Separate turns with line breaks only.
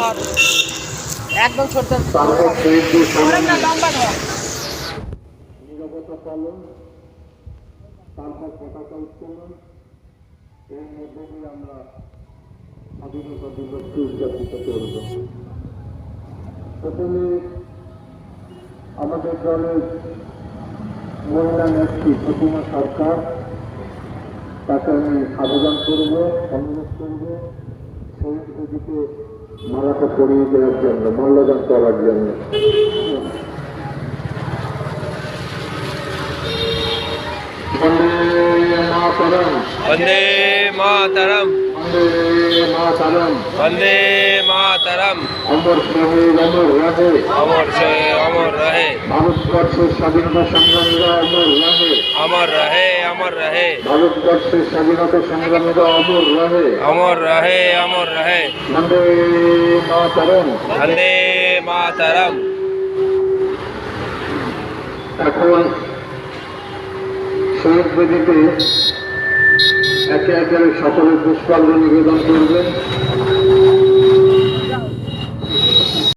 ধর একদম ছোট লম্বা ধর।
নিরবতা পালন, তারপর পতাকা উত্তোলন, এর মধ্যে দিয়ে আমরা স্বাধীনতা দিবসকে উদযাপিত করব। প্রথমে আমাদের দলের মহিলা নেত্রী প্রতিমা সরকার, তাকে আমি আবেদন করব, অনুরোধ করব শহীদ বেদিতে মালাটা পরিয়ে দেওয়ার জন্য, মাল্যদান করার জন্য।
वंदे मातरम
वंदे मातरम
वंदे मातरम
अमर रहे अमर रहे
अमर से अमर रहे
ভারতবর্ষের স্বাধীনতা সংগ্রামীরা অমর রহে
अमर रहे अमर रहे
ভারতবর্ষের স্বাধীনতা সংগ্রামীরা অমর রহে
अमर रहे अमर रहे
বন্দে মাতরম।
वंदे मातरम।
এখন শহীদ বেদিতে একে একে সকলের পুষ্পাঞ্জলি নিবেদন করবেন।